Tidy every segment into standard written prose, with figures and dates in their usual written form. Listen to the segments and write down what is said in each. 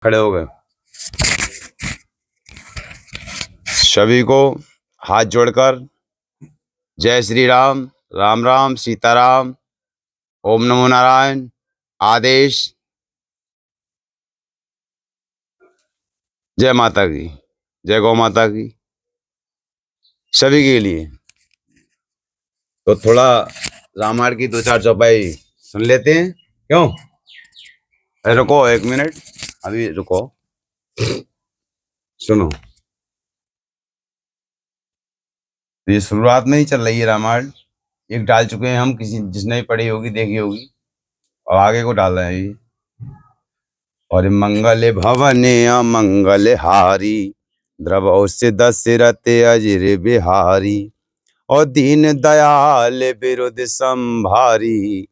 खड़े हो गए। सभी को हाथ जोड़कर जय श्री राम, राम राम, सीताराम, ओम नमो नारायण। आदेश। जय माता की, जय गौ माता की, सभी के लिए। तो थोड़ा रामायण की दो चार चौपाई सुन लेते हैं, क्यों? अरे रुको एक मिनट, अभी रुको, सुनो। ये शुरुआत में ही चल रही है रामायण। एक डाल चुके हैं हम, किसी जिसने पढ़ी होगी देखी होगी, और आगे को डाल रहे हैं ये। और मंगल भवन अमंगल हारी, द्रवौ से दशरथ अजर बिहारी। और दीन दयाल बिरुद संभारी,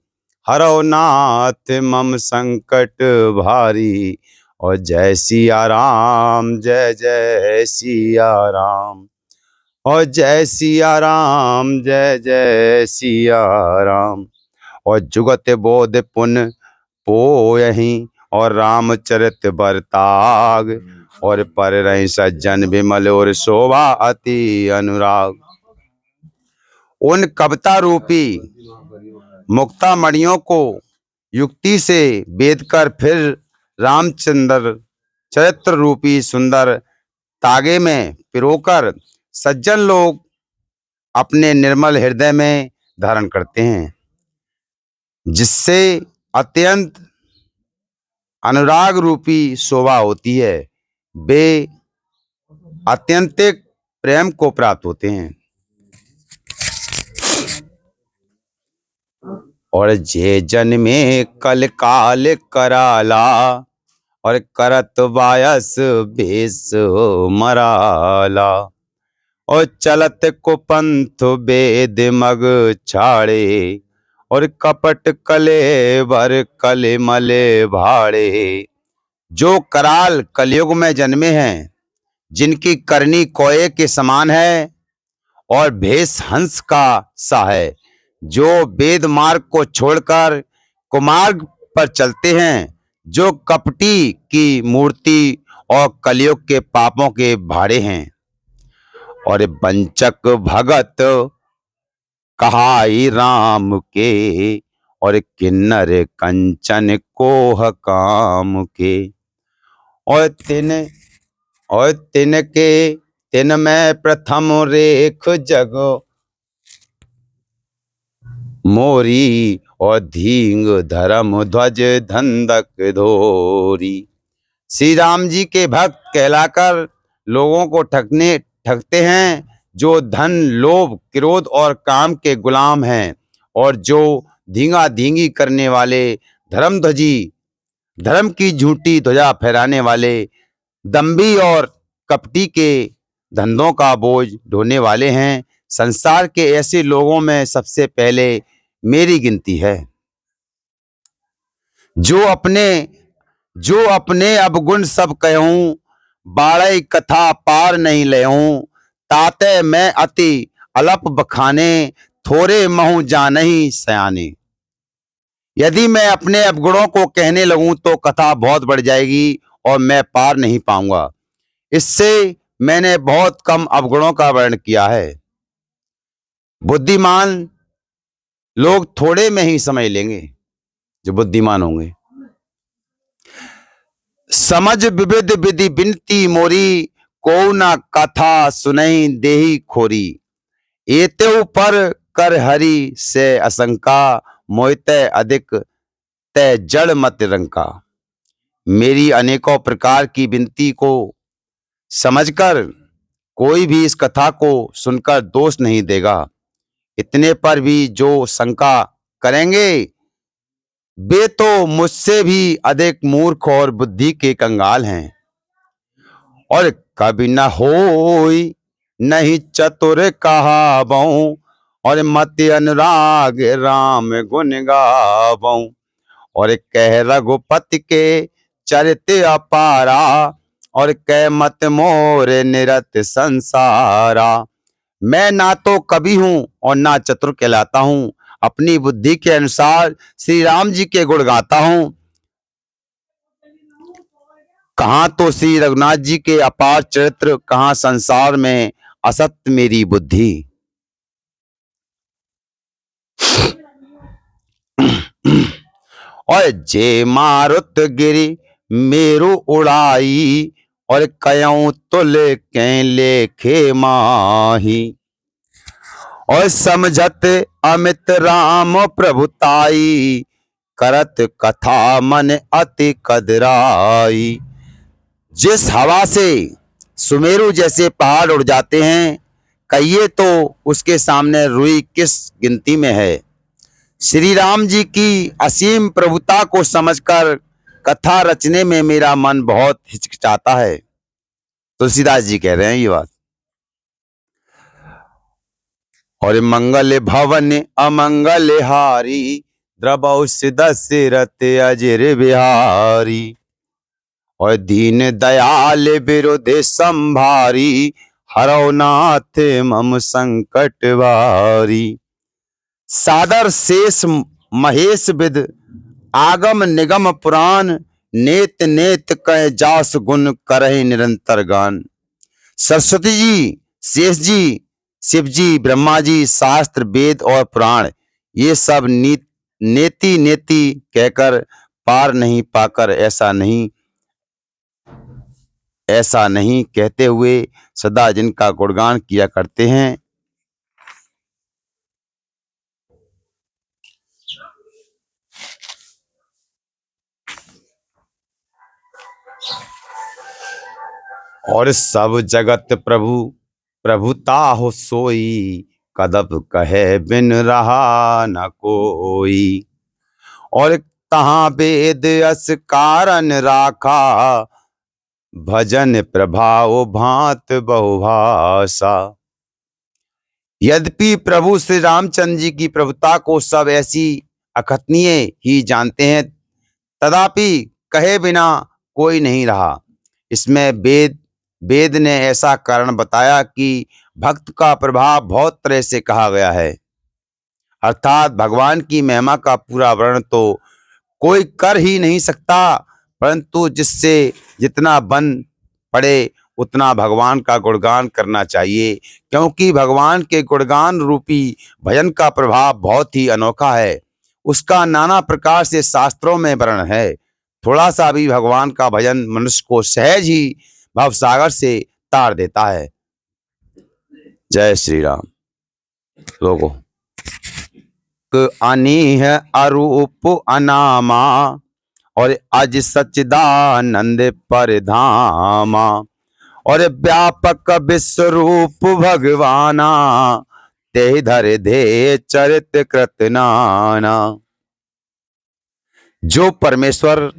हरौ नाथ मम संकट भारी। और जय सिया राम, जय जय सिया राम। और जय सिया राम, जय जय सिया राम। और जुगत बोध पुन पोयहि, और रामचरित बरताग। और पर रही सज्जन विमल, और शोभा अति अनुराग। उन कविता रूपी मुक्ता मणियों को युक्ति से बेद कर फिर रामचंद्र चरित्र रूपी सुंदर तागे में पिरोकर सज्जन लोग अपने निर्मल हृदय में धारण करते हैं, जिससे अत्यंत अनुराग रूपी शोभा होती है। वे अत्यंतिक प्रेम को प्राप्त होते हैं। और जे जन में कल काल कराला, और करत वायस बेस मराला। और चलत को पंथ वेद मग छाड़े, और कपट कले बर कले मले भाड़े। जो कराल कलयुग में जन्मे हैं, जिनकी करनी कोये के समान है, और भेष हंस का सा है। जो वेद मार्ग को छोड़कर कुमार्ग पर चलते हैं, जो कपटी की मूर्ति और कलयुग के पापों के भाड़े हैं। और वंचक भगत कहाई राम के, और किन्नर कंचन कोह काम के। और तिन में प्रथम रेख जग मोरी। और धींग धर्म ध्वज धंधक धोरी। श्री राम जी के भक्त कहलाकर लोगों को ठगते हैं, जो धन लोभ क्रोध और काम के गुलाम हैं। और जो धींगा धींगी करने वाले, धर्म की झूठी ध्वजा फहराने वाले, दंभी और कपटी के धंधों का बोझ ढोने वाले हैं। संसार के ऐसे लोगों में सबसे पहले मेरी गिनती है। जो अपने अवगुण सब कहूं, बाड़ई कथा पार नहीं लेऊं। ताते मैं अति अल्प बखाने, थोरे महु जानहि सयाने। यदि मैं अपने अवगुणों को कहने लगूं तो कथा बहुत बढ़ जाएगी और मैं पार नहीं पाऊंगा। इससे मैंने बहुत कम अवगुणों का वर्णन किया है। बुद्धिमान लोग थोड़े में ही समझ लेंगे, जो बुद्धिमान होंगे। समझ विविध विधि बिनती मोरी, को न कथा सुनहि देहि खोरी। एतेउ पर कर हरि से आशंका, मोहिते अधिक तय जड़ मत रंका। मेरी अनेकों प्रकार की विनती को समझकर कोई भी इस कथा को सुनकर दोष नहीं देगा। इतने पर भी जो शंका करेंगे, वे तो मुझसे भी अधिक मूर्ख और बुद्धि के कंगाल हैं। और कभी न होई नहीं चतुर कहावऊं, और मत अनुराग राम गुण गावऊं। और कह रघुपति के चरित अपारा, और कह मत मोर निरत संसारा। मैं ना तो कवि हूं और ना चतुर कहलाता हूं। अपनी बुद्धि के अनुसार श्री राम जी के गुण गाता हूं। कहाँ तो श्री रघुनाथ जी के अपार चरित्र, कहाँ संसार में असत्य मेरी बुद्धि। और जे मारुत गिरी मेरु उड़ाई, और कयऊ तुल के लेखे माही। और समझत अमित राम प्रभुताई, करत कथा मन अति कदराई। जिस हवा से सुमेरु जैसे पहाड़ उड़ जाते हैं, कहिए तो उसके सामने रुई किस गिनती में है। श्री राम जी की असीम प्रभुता को समझकर कथा रचने में मेरा मन बहुत हिचकिचाता है। तुलसीदास जी कह रहे हैं ये बात। और मंगल भवन अमंगल हारी, द्रबौ दशरथ अजर बिहारी। और दीन दयाल विरुद्ध संभारी, हरौ नाथ मम संकट भारी। सादर शेष महेश विद, आगम निगम पुराण, नेत नेत कह जास गुण करहि निरंतर गान। सरस्वती जी, शेष जी, शिव जी, ब्रह्मा जी, शास्त्र वेद और पुराण, ये सब नेति नेति कहकर पार नहीं पाकर ऐसा नहीं कहते हुए सदा जिनका गुणगान किया करते हैं। और सब जगत प्रभु प्रभुता हो सोई, कदप कहे बिन रहा न कोई। और तहाँ वेद अस कारण राखा, भजन प्रभाव भांत बहुभाषा। यद्यपि प्रभु श्री रामचंद्र जी की प्रभुता को सब ऐसी अकथनीय ही जानते हैं, तथापि कहे बिना कोई नहीं रहा। इसमें वेद ने ऐसा कारण बताया कि भक्त का प्रभाव बहुत तरह से कहा गया है, अर्थात भगवान की महिमा का पूरा वर्णन तो कोई कर ही नहीं सकता, परंतु जिससे जितना बन पड़े उतना भगवान का गुणगान करना चाहिए, क्योंकि भगवान के गुणगान रूपी भजन का प्रभाव बहुत ही अनोखा है। उसका नाना प्रकार से शास्त्रों में वर्णन है। थोड़ा सा भी भगवान का भजन मनुष्य को सहज ही भवसागर से तार देता है। जय श्री राम। लोगों अनीह अरूप अनामा, और अज सच्चिदानंद परधामा। और व्यापक विश्वरूप भगवाना, ते धर दे चरित कृत नाना। जो परमेश्वर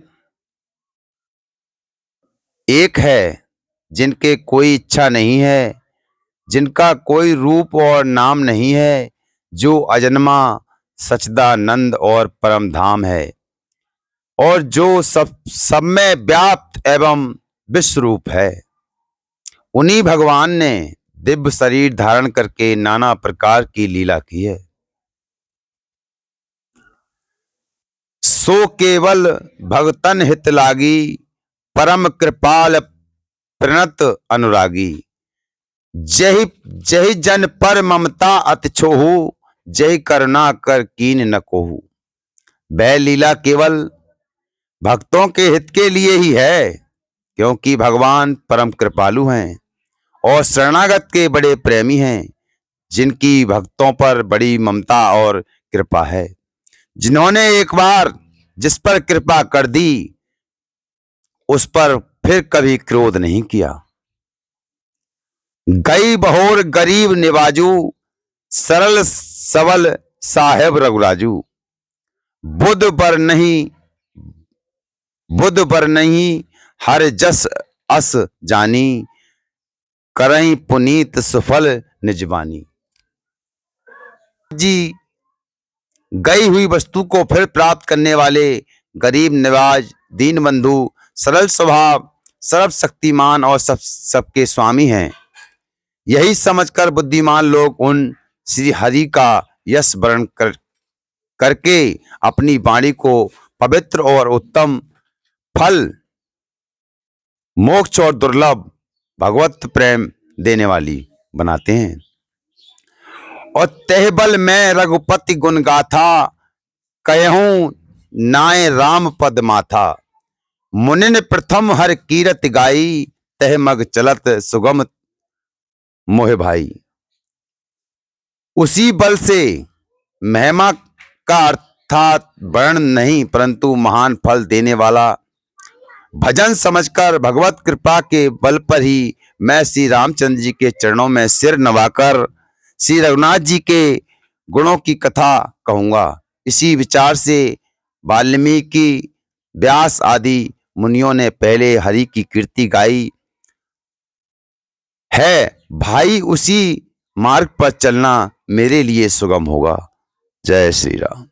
एक है, जिनके कोई इच्छा नहीं है, जिनका कोई रूप और नाम नहीं है, जो अजन्मा सच्चिदानंद और परम धाम है, और जो सब में व्याप्त एवं विश्वरूप है, उन्हीं भगवान ने दिव्य शरीर धारण करके नाना प्रकार की लीला की है। सो केवल भगतन हित लागी, परम कृपाल प्रणत अनुरागी। जय जय जन पर ममता अति छोहु, जय करुणा कर कीन न कोहु। वह लीला केवल भक्तों के हित के लिए ही है, क्योंकि भगवान परम कृपालु हैं और शरणागत के बड़े प्रेमी हैं, जिनकी भक्तों पर बड़ी ममता और कृपा है। जिन्होंने एक बार जिस पर कृपा कर दी, उस पर फिर कभी क्रोध नहीं किया। गई बहोर गरीब निवाजू, सरल सबल साहेब रघुराजू। बुध पर नहीं हर जस अस जानी, करई पुनीत सुफल निजबानी। जी गई हुई वस्तु को फिर प्राप्त करने वाले गरीब निवाज, दीन बंधु, सरल स्वभाव, सर्वशक्तिमान और सबके स्वामी हैं। यही समझकर बुद्धिमान लोग उन श्री हरि का यश वर्ण करके अपनी वाणी को पवित्र और उत्तम फल मोक्ष और दुर्लभ भगवत प्रेम देने वाली बनाते हैं। और तहबल में रघुपति गुण गाथा, कहूं नाय राम पद माथा। मुनिन प्रथम हर कीरत गाई, तह मग चलत सुगम मोह भाई। उसी बल से महिमा का अर्थात वर्ण नहीं, परंतु महान फल देने वाला भजन समझकर भगवत कृपा के बल पर ही मैं श्री रामचंद्र जी के चरणों में सिर नवाकर श्री रघुनाथ जी के गुणों की कथा कहूंगा। इसी विचार से वाल्मीकि, व्यास आदि मुनियों ने पहले हरि की कीर्ति गाई है। भाई उसी मार्ग पर चलना मेरे लिए सुगम होगा। जय श्री राम।